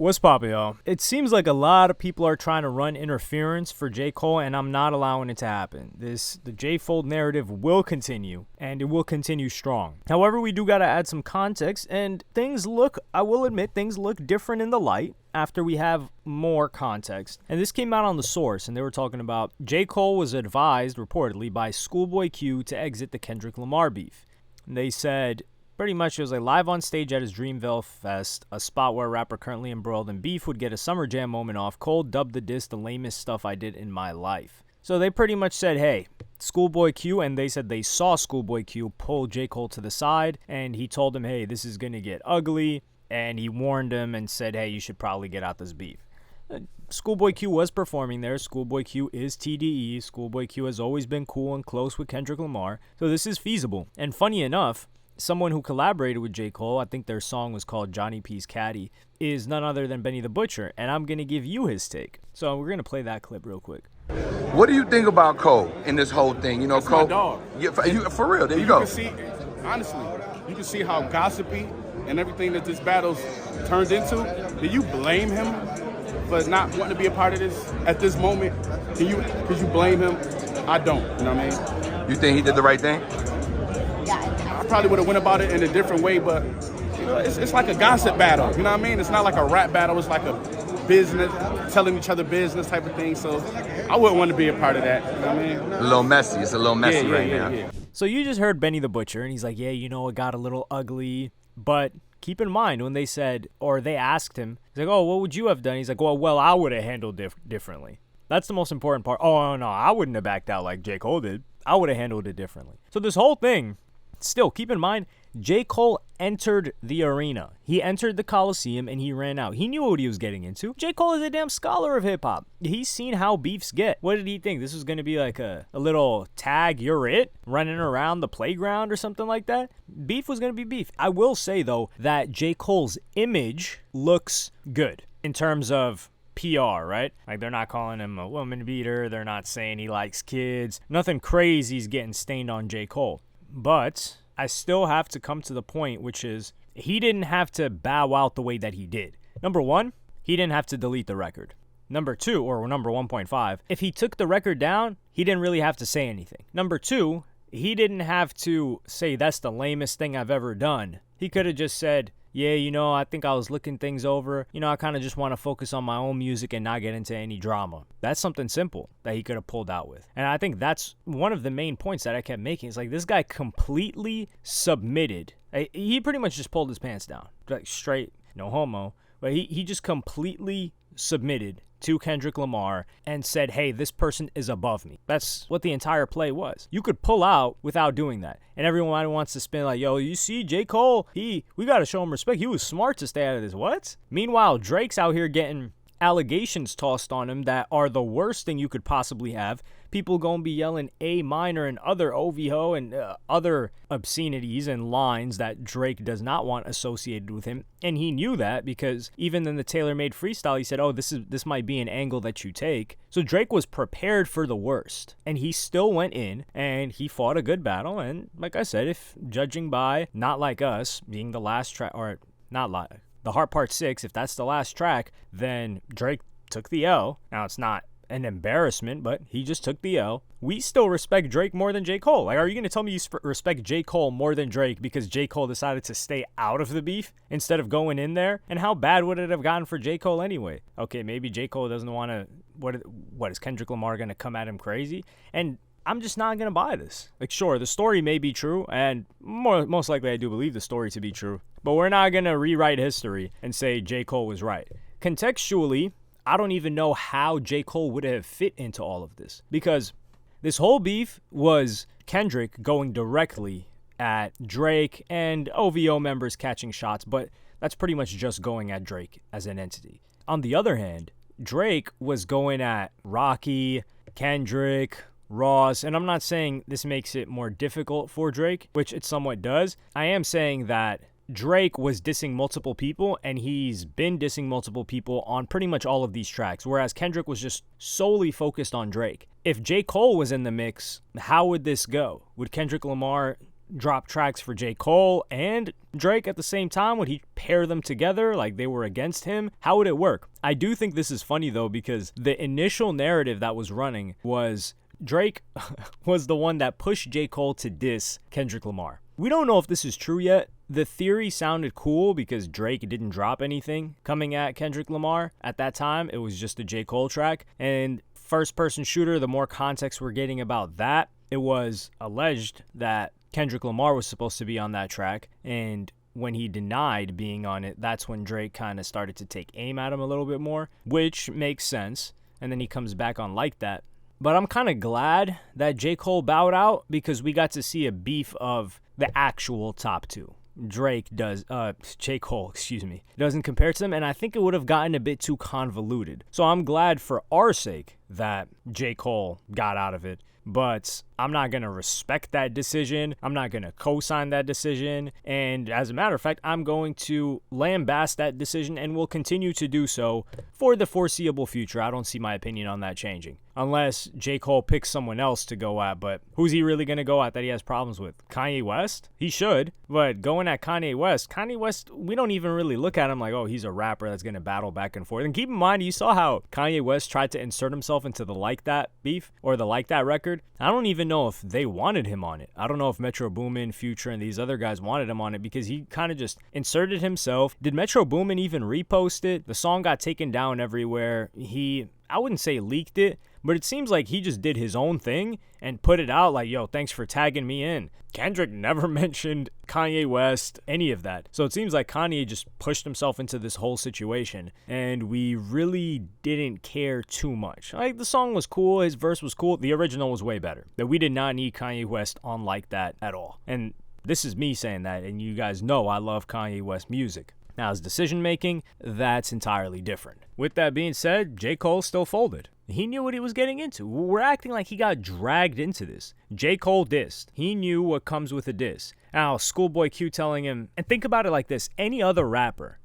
What's poppin', y'all? It seems like a lot of people are trying to run interference for J. Cole, and I'm not allowing it to happen. The J-Fold narrative will continue, and it will continue strong. However, we do gotta add some context, and I will admit, things look different in the light after we have more context. And this came out on The Source, and they were talking about J. Cole was advised, reportedly, by Schoolboy Q to exit the Kendrick Lamar beef. And they said, pretty much, it was like live on stage at his Dreamville Fest, a spot where a rapper currently embroiled in beef would get a Summer Jam moment off. Cole dubbed the diss the lamest stuff I did in my life. So they pretty much said, hey, Schoolboy Q, and they said they saw Schoolboy Q pull J. Cole to the side, and he told him, hey, this is going to get ugly, and he warned him and said, hey, you should probably get out this beef. Schoolboy Q was performing there. Schoolboy Q is TDE. Schoolboy Q has always been cool and close with Kendrick Lamar, so this is feasible. And funny enough, someone who collaborated with J. Cole, I think their song was called Johnny P's Caddy, is none other than Benny the Butcher, and I'm going to give you his take. So we're going to play that clip real quick. What do you think about Cole in this whole thing? You know, That's Cole. my dog. Yeah, for real, there you go. Can see, honestly, you can see how gossipy and everything that this battle's turned into. Do you blame him for not wanting to be a part of this at this moment? Could you blame him? I don't, you know what I mean? You think he did the right thing? I probably would have went about it in a different way, but you know, it's like a gossip battle. You know what I mean? It's not like a rap battle. It's like a business, telling each other business type of thing. So I wouldn't want to be a part of that. You know what I mean? A little messy. It's a little messy right now. Yeah. So you just heard Benny the Butcher, and he's like, yeah, you know, it got a little ugly. But keep in mind, when they said, or they asked him, he's like, oh, what would you have done? He's like, well, I would have handled it differently. That's the most important part. Oh, no, I wouldn't have backed out like J. Cole did. I would have handled it differently. So this whole thing, still, keep in mind, J. Cole entered the arena. He entered the Coliseum and he ran out. He knew what he was getting into. J. Cole is a damn scholar of hip-hop. He's seen how beefs get. What did he think? This was going to be like a little tag, you're it, running around the playground or something like that? Beef was going to be beef. I will say, though, that J. Cole's image looks good in terms of PR, right? Like, they're not calling him a woman beater. They're not saying he likes kids. Nothing crazy's getting stained on J. Cole. But I still have to come to the point, which is he didn't have to bow out the way that he did. Number one, he didn't have to delete the record. Number two, or number 1.5, if he took the record down, he didn't really have to say anything. Number two, he didn't have to say that's the lamest thing I've ever done. He could have just said, yeah, you know, I think I was looking things over. You know, I kind of just want to focus on my own music and not get into any drama. That's something simple that he could have pulled out with. And I think that's one of the main points that I kept making. It's like this guy completely submitted. He pretty much just pulled his pants down. Like straight, no homo. But he just completely submitted to Kendrick Lamar and said, hey, this person is above me. That's what the entire play was. You could pull out without doing that. And everyone wants to spin like, yo, you see J. Cole, we got to show him respect. He was smart to stay out of this. What? Meanwhile, Drake's out here getting allegations tossed on him that are the worst thing you could possibly have. People gonna be yelling A minor and other OVO and other obscenities and lines that Drake does not want associated with him. And he knew that because even in the tailor-made freestyle, he said, oh, this might be an angle that you take. So Drake was prepared for the worst. And he still went in and he fought a good battle. And like I said, if judging by Not Like Us being the last track, or not like The Heart Part 6, if that's the last track, then Drake took the L. Now, it's not an embarrassment, but he just took the L. We still respect Drake more than J. Cole. Like, are you going to tell me you respect J. Cole more than Drake because J. Cole decided to stay out of the beef instead of going in there? And how bad would it have gotten for J. Cole anyway? Okay, maybe J. Cole doesn't want to... What is Kendrick Lamar going to come at him crazy? And I'm just not going to buy this. Like, sure, the story may be true, and most likely I do believe the story to be true, but we're not going to rewrite history and say J. Cole was right. Contextually, I don't even know how J. Cole would have fit into all of this, because this whole beef was Kendrick going directly at Drake and OVO members catching shots, but that's pretty much just going at Drake as an entity. On the other hand, Drake was going at Rocky, Kendrick, Ross, and I'm not saying this makes it more difficult for Drake, which it somewhat does. I am saying that Drake was dissing multiple people, and he's been dissing multiple people on pretty much all of these tracks, whereas Kendrick was just solely focused on Drake. If J. Cole was in the mix, how would this go? Would Kendrick Lamar drop tracks for J. Cole and Drake at the same time? Would he pair them together like they were against him? How would it work? I do think this is funny though, because the initial narrative that was running was Drake was the one that pushed J. Cole to diss Kendrick Lamar. We don't know if this is true yet. The theory sounded cool because Drake didn't drop anything coming at Kendrick Lamar. At that time, it was just a J. Cole track. And first-person shooter, the more context we're getting about that, it was alleged that Kendrick Lamar was supposed to be on that track. And when he denied being on it, that's when Drake kind of started to take aim at him a little bit more, which makes sense. And then he comes back on Like That. But I'm kind of glad that J. Cole bowed out because we got to see a beef of the actual top two. J. Cole, doesn't compare to them, and I think it would have gotten a bit too convoluted. So I'm glad for our sake that J. Cole got out of it, but I'm not going to respect that decision. I'm not going to co-sign that decision, and as a matter of fact, I'm going to lambaste that decision and will continue to do so for the foreseeable future. I don't see my opinion on that changing. Unless J. Cole picks someone else to go at, but who's he really going to go at that he has problems with? Kanye West? He should, but going at Kanye West, we don't even really look at him like, oh, he's a rapper that's going to battle back and forth. And keep in mind, you saw how Kanye West tried to insert himself into the Like That beef or the Like That record. I don't even know if they wanted him on it. I don't know if Metro Boomin, Future, and these other guys wanted him on it because he kind of just inserted himself. Did Metro Boomin even repost it? The song got taken down everywhere. I wouldn't say leaked it, but it seems like he just did his own thing and put it out like, yo, thanks for tagging me in. Kendrick never mentioned Kanye West, any of that. So it seems like Kanye just pushed himself into this whole situation, and we really didn't care too much. Like, the song was cool, his verse was cool, the original was way better. That we did not need Kanye West on Like That at all. And this is me saying that, and you guys know I love Kanye West music. Now, his decision-making, that's entirely different. With that being said, J. Cole still folded. He knew what he was getting into. We're acting like he got dragged into this. J. Cole dissed. He knew what comes with a diss. Now, Schoolboy Q telling him, and think about it like this, any other rapper,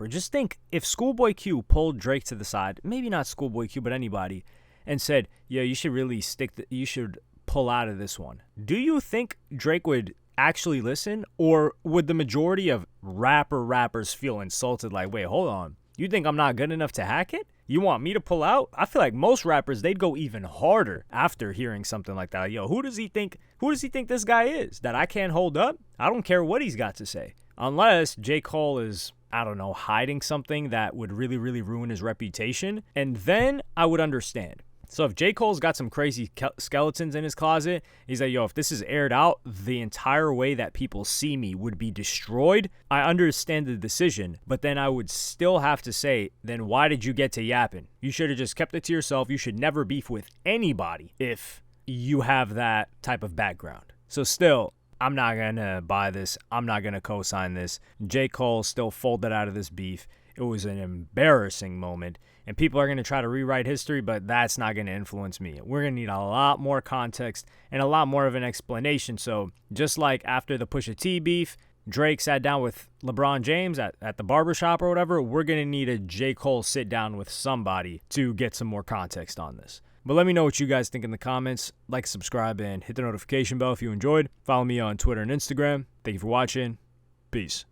just think if Schoolboy Q pulled Drake to the side, maybe not Schoolboy Q, but anybody, and said, yeah, you should really you should pull out of this one. Do you think Drake would actually listen, or would the majority of rappers feel insulted like, wait, hold on, you think I'm not good enough to hack it? You want me to pull out? I feel like most rappers, they'd go even harder after hearing something like that. Yo, who does he think this guy is, that I can't hold up? I don't care what he's got to say. Unless J. Cole is, I don't know, hiding something that would really, really ruin his reputation, and then I would understand. So if J. Cole's got some crazy skeletons in his closet, he's like, yo, if this is aired out, the entire way that people see me would be destroyed. I understand the decision, but then I would still have to say, then why did you get to yapping? You should have just kept it to yourself. You should never beef with anybody if you have that type of background. So still, I'm not going to buy this. I'm not going to co-sign this. J. Cole still folded out of this beef. It was an embarrassing moment, and people are going to try to rewrite history, but that's not going to influence me. We're going to need a lot more context and a lot more of an explanation. So just like after the Pusha T beef, Drake sat down with LeBron James at the barbershop or whatever, we're going to need a J. Cole sit down with somebody to get some more context on this. But let me know what you guys think in the comments. Like, subscribe, and hit the notification bell if you enjoyed. Follow me on Twitter and Instagram. Thank you for watching. Peace.